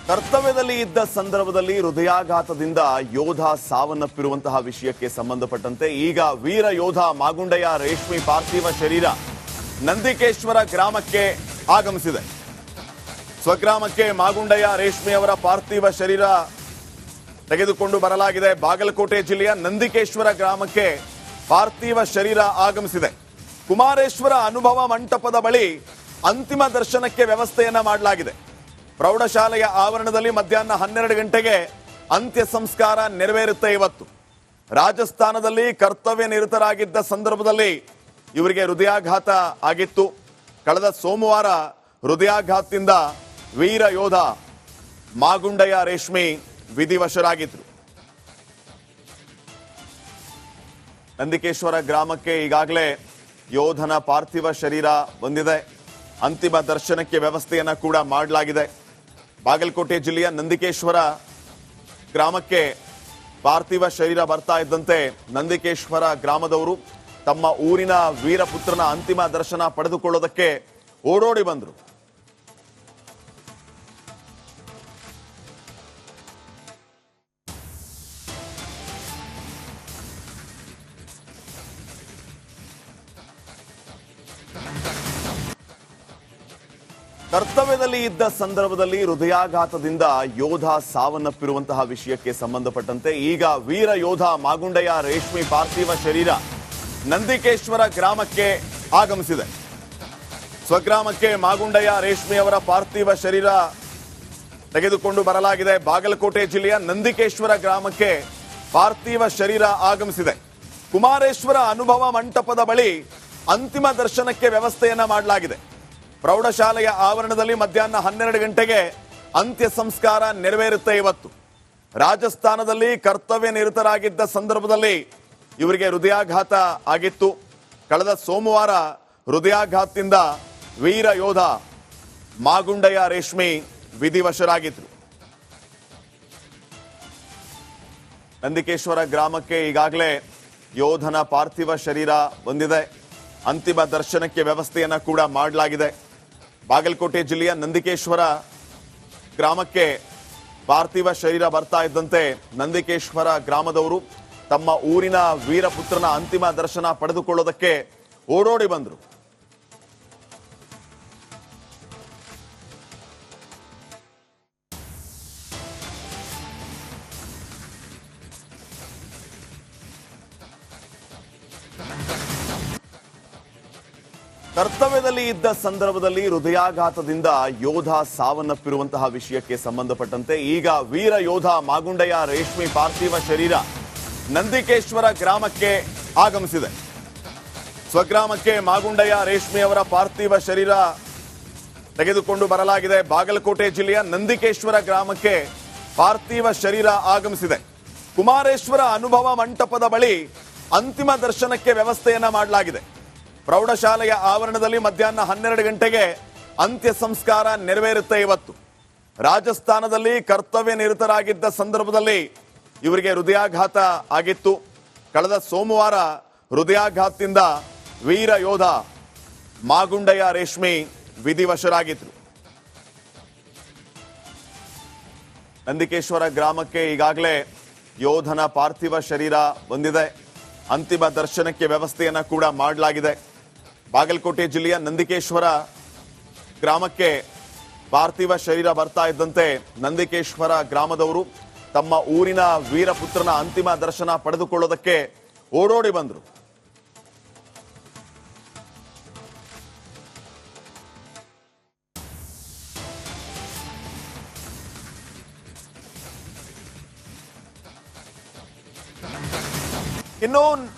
ಕರ್ತವ್ಯದಲ್ಲಿ ಇದ್ದ ಸಂದರ್ಭದಲ್ಲಿ ಹೃದಯಾಘಾತದಿಂದ ಯೋಧ ಸಾವನ್ನಪ್ಪಿರುವಂತಹ ವಿಷಯಕ್ಕೆ ಸಂಬಂಧಪಟ್ಟಂತೆ ಈಗ ವೀರ ಯೋಧ ಮಾಗುಂಡಯ್ಯ ರೇಷ್ಮೆ ಪಾರ್ಥಿವ ಶರೀರ ನಂದಿಕೇಶ್ವರ ಗ್ರಾಮಕ್ಕೆ ಆಗಮಿಸಿದೆ. ಸ್ವಗ್ರಾಮಕ್ಕೆ ಮಾಗುಂಡಯ್ಯ ರೇಷ್ಮೆಯವರ ಪಾರ್ಥಿವ ಶರೀರ ತೆಗೆದುಕೊಂಡು ಬರಲಾಗಿದೆ. ಬಾಗಲಕೋಟೆ ಜಿಲ್ಲೆಯ ನಂದಿಕೇಶ್ವರ ಗ್ರಾಮಕ್ಕೆ ಪಾರ್ಥಿವ ಶರೀರ ಆಗಮಿಸಿದೆ. ಕುಮಾರೇಶ್ವರ ಅನುಭವ ಮಂಟಪದ ಬಳಿ ಅಂತಿಮ ದರ್ಶನಕ್ಕೆ ವ್ಯವಸ್ಥೆಯನ್ನ ಮಾಡಲಾಗಿದೆ. ಪ್ರೌಢಶಾಲೆಯ ಆವರಣದಲ್ಲಿ ಮಧ್ಯಾಹ್ನ 12 ಗಂಟೆಗೆ ಅಂತ್ಯ ಸಂಸ್ಕಾರ ನೆರವೇರುತ್ತೆ. ಇವತ್ತು ರಾಜಸ್ಥಾನದಲ್ಲಿ ಕರ್ತವ್ಯ ನಿರತರಾಗಿದ್ದ ಸಂದರ್ಭದಲ್ಲಿ ಇವರಿಗೆ ಹೃದಯಾಘಾತ ಆಗಿತ್ತು. ಕಳೆದ ಸೋಮವಾರ ಹೃದಯಾಘಾತದಿಂದ ವೀರ ಯೋಧ ಮಾಗುಂಡಯ್ಯ ರೇಷ್ಮೆ ವಿಧಿವಶರಾಗಿದ್ರು. ನಂದಿಕೇಶ್ವರ ಗ್ರಾಮಕ್ಕೆ ಈಗಾಗಲೇ ಯೋಧನ ಪಾರ್ಥಿವ ಶರೀರ ಬಂದಿದೆ. ಅಂತಿಮ ದರ್ಶನಕ್ಕೆ ವ್ಯವಸ್ಥೆಯನ್ನ ಕೂಡ ಮಾಡಲಾಗಿದೆ. ಬಾಗಲಕೋಟೆ ಜಿಲ್ಲೆಯ ನಂದಿಕೇಶ್ವರ ಗ್ರಾಮಕ್ಕೆ ಪಾರ್ಥಿವ ಶರೀರ ಬರ್ತಾ ಇದ್ದಂತೆ ನಂದಿಕೇಶ್ವರ ಗ್ರಾಮದವರು ತಮ್ಮ ಊರಿನ ವೀರಪುತ್ರನ ಅಂತಿಮ ದರ್ಶನ ಪಡೆದುಕೊಳ್ಳೋದಕ್ಕೆ ಓಡೋಡಿ ಬಂದರು. ಕರ್ತವ್ಯದಲ್ಲಿ ಇದ್ದ ಸಂದರ್ಭದಲ್ಲಿ ಹೃದಯಾಘಾತದಿಂದ ಯೋಧ ಸಾವನ್ನಪ್ಪಿರುವಂತಹ ವಿಷಯಕ್ಕೆ ಸಂಬಂಧಪಟ್ಟಂತೆ ಈಗ ವೀರ ಯೋಧ ಮಾಗುಂಡಯ್ಯ ರೇಷ್ಮೆ ಪಾರ್ಥಿವ ಶರೀರ ನಂದಿಕೇಶ್ವರ ಗ್ರಾಮಕ್ಕೆ ಆಗಮಿಸಿದೆ. ಸ್ವಗ್ರಾಮಕ್ಕೆ ಮಾಗುಂಡಯ್ಯ ರೇಷ್ಮೆಯವರ ಪಾರ್ಥಿವ ಶರೀರ ತೆಗೆದುಕೊಂಡು ಬರಲಾಗಿದೆ. ಬಾಗಲಕೋಟೆ ಜಿಲ್ಲೆಯ ನಂದಿಕೇಶ್ವರ ಗ್ರಾಮಕ್ಕೆ ಪಾರ್ಥಿವ ಶರೀರ ಆಗಮಿಸಿದೆ. ಕುಮಾರೇಶ್ವರ ಅನುಭವ ಮಂಟಪದ ಬಳಿ ಅಂತಿಮ ದರ್ಶನಕ್ಕೆ ವ್ಯವಸ್ಥೆಯನ್ನ ಮಾಡಲಾಗಿದೆ. ಪ್ರೌಢಶಾಲೆಯ ಆವರಣದಲ್ಲಿ ಮಧ್ಯಾಹ್ನ 12 ಗಂಟೆಗೆ ಅಂತ್ಯ ಸಂಸ್ಕಾರ ನೆರವೇರುತ್ತೆ. ಇವತ್ತು ರಾಜಸ್ಥಾನದಲ್ಲಿ ಕರ್ತವ್ಯ ನಿರತರಾಗಿದ್ದ ಸಂದರ್ಭದಲ್ಲಿ ಇವರಿಗೆ ಹೃದಯಾಘಾತ ಆಗಿತ್ತು. ಕಳೆದ ಸೋಮವಾರ ಹೃದಯಾಘಾತದಿಂದ ವೀರ ಯೋಧ ಮಾಗುಂಡಯ್ಯ ರೇಷ್ಮೆ ವಿಧಿವಶರಾಗಿದ್ರು. ನಂದಿಕೇಶ್ವರ ಗ್ರಾಮಕ್ಕೆ ಈಗಾಗಲೇ ಯೋಧನ ಪಾರ್ಥಿವ ಶರೀರ ಬಂದಿದೆ. ಅಂತಿಮ ದರ್ಶನಕ್ಕೆ ವ್ಯವಸ್ಥೆಯನ್ನ ಕೂಡ ಮಾಡಲಾಗಿದೆ. ಬಾಗಲಕೋಟೆ ಜಿಲ್ಲೆಯ ನಂದಿಕೇಶ್ವರ ಗ್ರಾಮಕ್ಕೆ ಪಾರ್ಥಿವ ಶರೀರ ಬರ್ತಾ ಇದ್ದಂತೆ ನಂದಿಕೇಶ್ವರ ಗ್ರಾಮದವರು ತಮ್ಮ ಊರಿನ ವೀರಪುತ್ರನ ಅಂತಿಮ ದರ್ಶನ ಪಡೆದುಕೊಳ್ಳೋದಕ್ಕೆ ಓಡೋಡಿ ಬಂದರು. ಕರ್ತವ್ಯದಲ್ಲಿ ಇದ್ದ ಸಂದರ್ಭದಲ್ಲಿ ಹೃದಯಾಘಾತದಿಂದ ಯೋಧ ಸಾವನ್ನಪ್ಪಿರುವಂತಹ ವಿಷಯಕ್ಕೆ ಸಂಬಂಧಪಟ್ಟಂತೆ ಈಗ ವೀರ ಯೋಧ ಮಾಗುಂಡಯ್ಯ ರೇಷ್ಮೆ ಪಾರ್ಥಿವ ಶರೀರ ನಂದಿಕೇಶ್ವರ ಗ್ರಾಮಕ್ಕೆ ಆಗಮಿಸಿದೆ. ಸ್ವಗ್ರಾಮಕ್ಕೆ ಮಾಗುಂಡಯ್ಯ ರೇಷ್ಮೆಯವರ ಪಾರ್ಥಿವ ಶರೀರ ತೆಗೆದುಕೊಂಡು ಬರಲಾಗಿದೆ. ಬಾಗಲಕೋಟೆ ಜಿಲ್ಲೆಯ ನಂದಿಕೇಶ್ವರ ಗ್ರಾಮಕ್ಕೆ ಪಾರ್ಥಿವ ಶರೀರ ಆಗಮಿಸಿದೆ. ಕುಮಾರೇಶ್ವರ ಅನುಭವ ಮಂಟಪದ ಬಳಿ ಅಂತಿಮ ದರ್ಶನಕ್ಕೆ ವ್ಯವಸ್ಥೆಯನ್ನ ಮಾಡಲಾಗಿದೆ. ಪ್ರೌಢಶಾಲೆಯ ಆವರಣದಲ್ಲಿ ಮಧ್ಯಾಹ್ನ 12 ಗಂಟೆಗೆ ಅಂತ್ಯ ಸಂಸ್ಕಾರ ನೆರವೇರುತ್ತೆ. ಇವತ್ತು ರಾಜಸ್ಥಾನದಲ್ಲಿ ಕರ್ತವ್ಯ ನಿರತರಾಗಿದ್ದ ಸಂದರ್ಭದಲ್ಲಿ ಇವರಿಗೆ ಹೃದಯಾಘಾತ ಆಗಿತ್ತು. ಕಳೆದ ಸೋಮವಾರ ಹೃದಯಾಘಾತದಿಂದ ವೀರ ಯೋಧ ಮಾಗುಂಡಯ್ಯ ರೇಷ್ಮೆ ವಿಧಿವಶರಾಗಿದ್ರು. ನಂದಿಕೇಶ್ವರ ಗ್ರಾಮಕ್ಕೆ ಈಗಾಗಲೇ ಯೋಧನ ಪಾರ್ಥಿವ ಶರೀರ ಬಂದಿದೆ. ಅಂತಿಮ ದರ್ಶನಕ್ಕೆ ವ್ಯವಸ್ಥೆಯನ್ನ ಕೂಡ ಮಾಡಲಾಗಿದೆ. ಬಾಗಲಕೋಟೆ ಜಿಲ್ಲೆಯ ನಂದಿಕೇಶ್ವರ ಗ್ರಾಮಕ್ಕೆ ಪಾರ್ಥಿವ ಶರೀರ ಬರ್ತಾ ಇದ್ದಂತೆ ನಂದಿಕೇಶ್ವರ ಗ್ರಾಮದವರು ತಮ್ಮ ಊರಿನ ವೀರಪುತ್ರನ ಅಂತಿಮ ದರ್ಶನ ಪಡೆದುಕೊಳ್ಳೋದಕ್ಕೆ ಓಡೋಡಿ ಬಂದರು. ಇನ್ನು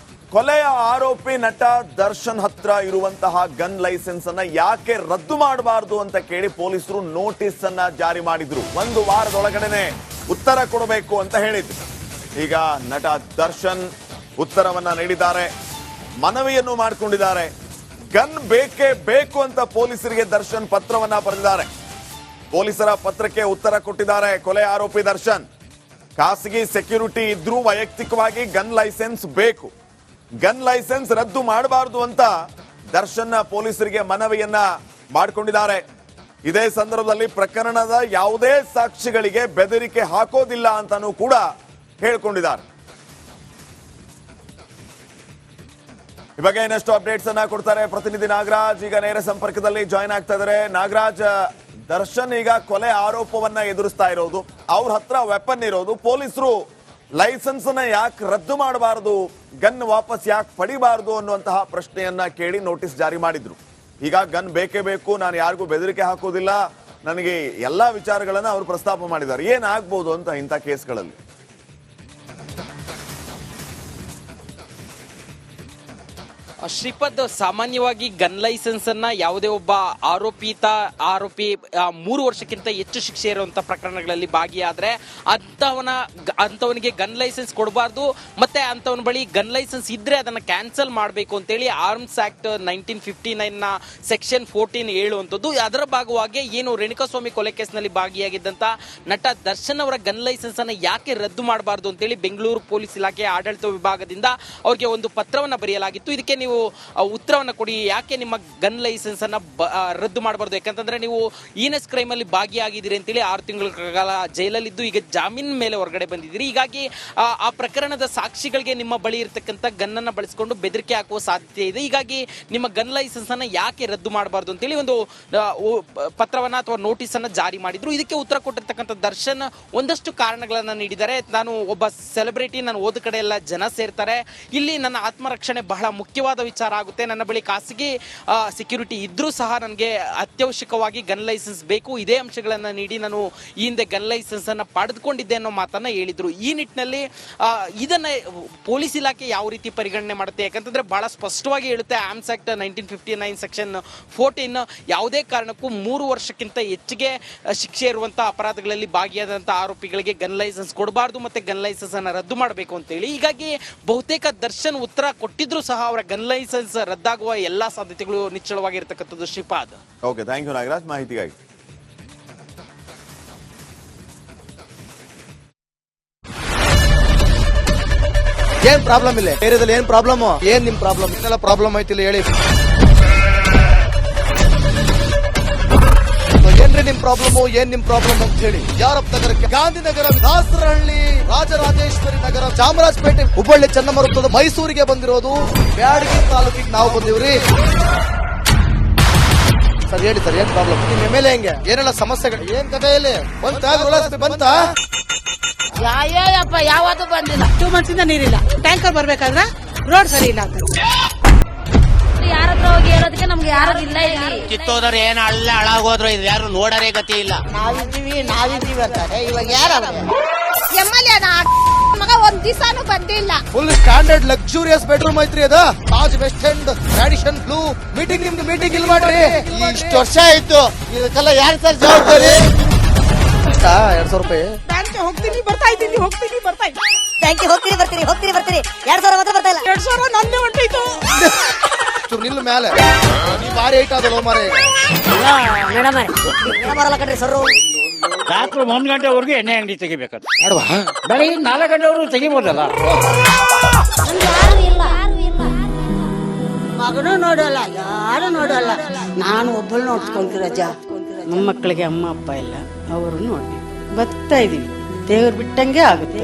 ಕೊಲೆಯ ಆರೋಪಿ ನಟ ದರ್ಶನ್ ಹತ್ರ ಇರುವಂತಹ ಗನ್ ಲೈಸೆನ್ಸ್ ಅನ್ನ ಯಾಕೆ ರದ್ದು ಮಾಡಬಾರದು ಅಂತ ಕೇಳಿ ಪೊಲೀಸರು ನೋಟಿಸ್ ಅನ್ನ ಜಾರಿ ಮಾಡಿದ್ರು. 1 ವಾರದೊಳಗಡೆನೆ ಉತ್ತರ ಕೊಡಬೇಕು ಅಂತ ಹೇಳಿದ್ರು. ಈಗ ನಟ ದರ್ಶನ್ ಉತ್ತರವನ್ನ ನೀಡಿದ್ದಾರೆ, ಮನವಿಯನ್ನು ಮಾಡಿಕೊಂಡಿದ್ದಾರೆ. ಗನ್ ಬೇಕೇ ಬೇಕು ಅಂತ ಪೊಲೀಸರಿಗೆ ದರ್ಶನ್ ಪತ್ರವನ್ನ ಬರೆದಿದ್ದಾರೆ. ಪೊಲೀಸರ ಪತ್ರಕ್ಕೆ ಉತ್ತರ ಕೊಟ್ಟಿದ್ದಾರೆ ಕೊಲೆ ಆರೋಪಿ ದರ್ಶನ್. ಖಾಸಗಿ ಸೆಕ್ಯೂರಿಟಿ ಇದ್ರೂ ವೈಯಕ್ತಿಕವಾಗಿ ಗನ್ ಲೈಸೆನ್ಸ್ ಬೇಕು, ಗನ್ ಲೈಸೆನ್ಸ್ ರದ್ದು ಮಾಡಬಾರದು ಅಂತ ದರ್ಶನ್ ಪೊಲೀಸರಿಗೆ ಮನವಿಯನ್ನ ಮಾಡಿಕೊಂಡಿದ್ದಾರೆ. ಇದೇ ಸಂದರ್ಭದಲ್ಲಿ ಪ್ರಕರಣದ ಯಾವುದೇ ಸಾಕ್ಷಿಗಳಿಗೆ ಬೆದರಿಕೆ ಹಾಕೋದಿಲ್ಲ ಅಂತಾನೂ ಕೂಡ ಹೇಳ್ಕೊಂಡಿದ್ದಾರೆ. ಈ ಬಗ್ಗೆ ಇನ್ನಷ್ಟು ಅಪ್ಡೇಟ್ಸ್ ಅನ್ನ ಕೊಡ್ತಾರೆ ಪ್ರತಿನಿಧಿ ನಾಗರಾಜ್. ಈಗ ನೇರ ಸಂಪರ್ಕದಲ್ಲಿ ಜಾಯ್ನ್ ಆಗ್ತಾ ಇದ್ದಾರೆ. ನಾಗರಾಜ್, ದರ್ಶನ್ ಈಗ ಕೊಲೆ ಆರೋಪವನ್ನ ಎದುರಿಸ್ತಾ ಇರೋದು, ಅವ್ರ ಹತ್ರ ವೆಪನ್ ಇರೋದು, ಪೊಲೀಸರು ಲೈಸೆನ್ಸ್ ಅನ್ನ ಯಾಕೆ ರದ್ದು ಮಾಡಬಾರದು, ಗನ್ ವಾಪಸ್ ಯಾಕೆ ಪಡಿಬಾರದು ಅನ್ನುವಂತಹ ಪ್ರಶ್ನೆಯನ್ನ ಕೇಳಿ ನೋಟಿಸ್ ಜಾರಿ ಮಾಡಿದ್ರು. ಈಗ ಗನ್ ಬೇಕೇ ಬೇಕು, ನಾನು ಯಾರಿಗೂ ಬೆದರಿಕೆ ಹಾಕೋದಿಲ್ಲ, ನನಗೆ ಎಲ್ಲಾ ವಿಚಾರಗಳನ್ನ ಅವರು ಪ್ರಸ್ತಾಪ ಮಾಡಿದ್ದಾರೆ. ಏನಾಗ್ಬೋದು ಅಂತ ಇಂಥ ಕೇಸ್ಗಳಲ್ಲಿ? ಶ್ರೀಪದ್, ಸಾಮಾನ್ಯವಾಗಿ ಗನ್ ಲೈಸೆನ್ಸ್ ಅನ್ನ ಯಾವುದೇ ಒಬ್ಬ ಆರೋಪಿ 3 ವರ್ಷಕ್ಕಿಂತ ಹೆಚ್ಚು ಶಿಕ್ಷೆ ಇರುವಂತಹ ಪ್ರಕರಣಗಳಲ್ಲಿ ಭಾಗಿಯಾದ್ರೆ ಅಂತವನಿಗೆ ಗನ್ ಲೈಸೆನ್ಸ್ ಕೊಡಬಾರ್ದು, ಮತ್ತೆ ಅಂತವನ ಬಳಿ ಗನ್ ಲೈಸೆನ್ಸ್ ಇದ್ರೆ ಅದನ್ನ ಕ್ಯಾನ್ಸಲ್ ಮಾಡಬೇಕು ಅಂತೇಳಿ ಆರ್ಮ್ಸ್ ಆಕ್ಟ್ 1959 ನ ಸೆಕ್ಷನ್ 14 ಹೇಳುವಂಥದ್ದು. ಅದರ ಭಾಗವಾಗಿ ಏನು ರೇಣುಕಾಸ್ವಾಮಿ ಕೊಲೆ ಕೇಸ್ನಲ್ಲಿ ಭಾಗಿಯಾಗಿದ್ದಂತ ನಟ ದರ್ಶನ್ ಅವರ ಗನ್ ಲೈಸೆನ್ಸ್ ಅನ್ನ ಯಾಕೆ ರದ್ದು ಮಾಡಬಾರ್ದು ಅಂತೇಳಿ ಬೆಂಗಳೂರು ಪೊಲೀಸ್ ಇಲಾಖೆ ಆಡಳಿತ ವಿಭಾಗದಿಂದ ಅವ್ರಿಗೆ ಒಂದು ಪತ್ರವನ್ನ ಬರೆಯಲಾಗಿತ್ತು. ಇದಕ್ಕೆ ನೀವು ಉತ್ತರವನ್ನ ಕೊಡಿ, ಯಾಕೆ ನಿಮ್ಮ ಗನ್ ಲೈಸೆನ್ಸ್ ಅನ್ನ ರದ್ದು ಮಾಡಬಾರ್ದು, ಯಾಕಂತಂದ್ರೆ ನೀವು ಈನಸ್ ಕ್ರೈಮ್ ಅಲ್ಲಿ ಭಾಗಿಯಾಗಿದ್ದೀರಿ ಅಂತೇಳಿ 6 ತಿಂಗಳ ಕಾಲ ಜೈಲಲ್ಲಿದ್ದು ಈಗ ಜಾಮೀನ್ ಮೇಲೆ ಹೊರಗಡೆ ಬಂದಿದ್ದೀರಿ. ಹೀಗಾಗಿ ಆ ಪ್ರಕರಣದ ಸಾಕ್ಷಿಗಳಿಗೆ ನಿಮ್ಮ ಬಳಿ ಇರತಕ್ಕಂತ ಗನ್ ಅನ್ನ ಬಳಸಿಕೊಂಡು ಬೆದರಿಕೆ ಹಾಕುವ ಸಾಧ್ಯತೆ ಇದೆ. ಹೀಗಾಗಿ ನಿಮ್ಮ ಗನ್ ಲೈಸೆನ್ಸ್ ಅನ್ನ ಯಾಕೆ ರದ್ದು ಮಾಡಬಾರ್ದು ಅಂತೇಳಿ ಒಂದು ಪತ್ರವನ್ನ ಅಥವಾ ನೋಟಿಸ್ ಅನ್ನ ಜಾರಿ ಮಾಡಿದ್ರು. ಇದಕ್ಕೆ ಉತ್ತರ ಕೊಟ್ಟಿರ್ತಕ್ಕಂಥ ದರ್ಶನ್ ಒಂದಷ್ಟು ಕಾರಣಗಳನ್ನ ನೀಡಿದ್ದಾರೆ. ನಾನು ಒಬ್ಬ ಸೆಲೆಬ್ರಿಟಿ, ನಾನು ಹೋದ ಕಡೆ ಎಲ್ಲ ಜನ ಸೇರ್ತಾರೆ, ಇಲ್ಲಿ ನನ್ನ ಆತ್ಮರಕ್ಷಣೆ ಬಹಳ ಮುಖ್ಯವಾದ ವಿಚಾರ ಆಗುತ್ತೆ, ನನ್ನ ಬಳಿ ಖಾಸಗಿ ಸೆಕ್ಯೂರಿಟಿ ಇದ್ರೂ ಸಹ ನನಗೆ ಅತ್ಯವಶ್ಯಕವಾಗಿ ಗನ್ ಲೈಸೆನ್ಸ್ ಬೇಕು, ಇದೇ ಅಂಶಗಳನ್ನ ನೀಡಿ ನಾನು ಈ ಹಿಂದೆ ಗನ್ ಲೈಸೆನ್ಸ್ ಅನ್ನ ಪಡೆದುಕೊಂಡಿದ್ದೆ ಅನ್ನೋ ಮಾತನ್ನ ಹೇಳಿದ್ರು. ಈ ನಿಟ್ಟಿನಲ್ಲಿ ಇದನ್ನ ಪೊಲೀಸ್ ಇಲಾಖೆ ಯಾವ ರೀತಿ ಪರಿಗಣನೆ ಮಾಡುತ್ತೆ, ಯಾಕಂತಂದ್ರೆ ಬಹಳ ಸ್ಪಷ್ಟವಾಗಿ ಹೇಳುತ್ತೆ ಆರ್ಮ್ಸ್ ಆಕ್ಟ್ 1959 ಸೆಕ್ಷನ್ 14 ಯಾವುದೇ ಕಾರಣಕ್ಕೂ 3 ವರ್ಷಕ್ಕಿಂತ ಹೆಚ್ಚಿಗೆ ಶಿಕ್ಷೆ ಇರುವಂತಹ ಅಪರಾಧಗಳಲ್ಲಿ ಭಾಗಿಯಾದಂತಹ ಆರೋಪಿಗಳಿಗೆ ಗನ್ ಲೈಸೆನ್ಸ್ ಕೊಡಬಾರ್ದು, ಮತ್ತೆ ಗನ್ ಲೈಸೆನ್ಸ್ ಅನ್ನ ರದ್ದು ಮಾಡಬೇಕು ಅಂತೇಳಿ. ಹೀಗಾಗಿ ಬಹುತೇಕ ದರ್ಶನ್ ಉತ್ತರ ಕೊಟ್ಟಿದ್ರು ಸಹ ಅವರ ಗನ್ ಲೈಸೆನ್ಸ್ ರದ್ದಾಗುವ ಎಲ್ಲಾ ಸಾಧ್ಯತೆಗಳು ನಿಚ್ಚಳವಾಗಿರ್ತಕ್ಕಂಥದ್ದು. Shripad, okay, thank you Nagaraj ಮಾಹಿತಿಗಾಗಿ. ಏನ್ ಪ್ರಾಬ್ಲಮ್ ಇಲ್ಲ ಏರಿಯಾದಲ್ಲಿ? ಏನ್ ಪ್ರಾಬ್ಲಮ್? ಏನ್ ನಿಮ್ ಪ್ರಾಬ್ಲಮ್? ಇದೆಲ್ಲ ಪ್ರಾಬ್ಲಮ್ ಐತಿಲ್ಲ ಹೇಳಿ. ಏನ್ರಿ ನಿಮ್ ಪ್ರಾಬ್ಲಮ್? ಏನ್ ನಿಮ್ ಪ್ರಾಬ್ಲಮ್ ಅಂತ ಹೇಳಿ. ಯಾರಪ್ಪ ನಗರಕ್ಕೆ? ಗಾಂಧಿನಗರ, ದಾಸರಹಳ್ಳಿ, ರಾಜರಾಜೇಶ್ವರಿ ನಗರ, ಚಾಮರಾಜಪೇಟೆ, ಹುಬ್ಬಳ್ಳಿ, ಚನ್ನಮರುತ್ತದ, ಮೈಸೂರಿಗೆ ಬಂದಿರೋದು. ಬ್ಯಾಡಗಿ ತಾಲೂಕಿಗೆ ನಾವು ಬಂದಿವ್ರಿ. ಸರ್ ಹೇಳಿ ಸರ್, ಏನ್ ಪ್ರಾಬ್ಲಮ್? ನಿಮ್ ಎಮ್ಎಲ್ಎ ಹೆಂಗೆ? ಏನೆಲ್ಲ ಸಮಸ್ಯೆಗಳು? ಏನ್ ಕಥೆ ಇಲ್ಲಿ ಬಂತ? ಯಾಯಪ್ಪ ಯಾವತ್ತೂ ಬಂದಿಲ್ಲ. 2 months ಇಂದ ನೀರಿಲ್ಲ. ಟ್ಯಾಂಕರ್ ಬರ್ಬೇಕಾದ್ರೆ ರೋಡ್ ಸರಿ ಇಲ್ಲ ಅಂತ ಯಾರತ್ರ ಹೋಗಿ ಹೇಳೋದಕ್ಕೆ ನಮ್ಗೆ ಯಾರು ಇಲ್ಲ. ಇಲ್ಲಿ ಕಿತ್ತೋದ್ರೆ ಏನ್ ಹಾಳಾಗೋದ್ರು ಇದು ಯಾರು ನೋಡರೇ ಗತಿ ಇಲ್ಲ. ನಾವಿದ್ದೀವಿ ಅಂತಾರೆ. ಇವಾಗ ಯಾರ ಎಮ್ಎಲ್ಎ ಮಗ ಒಂದ್ ದಿವಸನೂ ಬಂದಿಲ್ಲ. ಫುಲ್ ಸ್ಟ್ಯಾಂಡರ್ಡ್ ಲಕ್ಸುರಿಯಸ್ ಬೆಡ್ರೂಮ್ ಐತ್ರಿ ಅದ. Taj West End, tradition blue. ನಿಮ್ದು ಮೀಟಿಂಗ್ ಇಲ್ಲಿ ಮಾಡ್ರಿ. ಇಷ್ಟು ವರ್ಷ ಆಯ್ತು, ಇದಕ್ಕೆಲ್ಲ ಯಾರು ಸರ್ ಜವಾಬ್ದಾರಿ? 200 ರೂಪಾಯಿ ಹೋಗ್ತೀನಿ ಬರ್ತಾ ಇದ್ದೀನಿ. ಬ್ಯಾಂಕಿ ಹೋಗ್ತೀರಿ ಬರ್ತೀರಿ 2000 ಮಾತ್ರ ಬರ್ತಾ ಇಲ್ಲ. 2000 ನಂದೇ ಹೊಂಟೈತು. ನಿಲ್ಲು ಮೇಲೆ ನೀ ಭಾರಿ ಐಟ್ ಅದಲ್ಲ ಮಾರೇ. ಮೇಡಮ್ ಬರಲ್ಲ ಕಣ್ರಿ ಸರ್. ರಾತ್ರಿ 1 ಗಂಟೆವರೆಗೂ ಎಣ್ಣೆ ಅಂಗಡಿ ತೆಗಿಬೇಕಾದ್ರೆ ಬೆಳಿಗ್ಗೆ 4 ಗಂಟೆವರೆಗೂ ತೆಗಿಬೋದಲ್ಲ. ಮಗನೂ ನೋಡಲ್ಲ, ಯಾರು ನೋಡಲ್ಲ. ನಾನು ಒಬ್ಬಳು ನೋಡ್ಕೊಂತೀರಜ್ಜ. ಮೊಮ್ಮಕ್ಕಳಿಗೆ ಅಮ್ಮ ಅಪ್ಪ ಇಲ್ಲ, ಅವರು ನೋಡಿ ಬರ್ತಾ ಇದೀವಿ. ದೇವ್ರು ಬಿಟ್ಟಂಗೆ ಆಗುತ್ತೆ.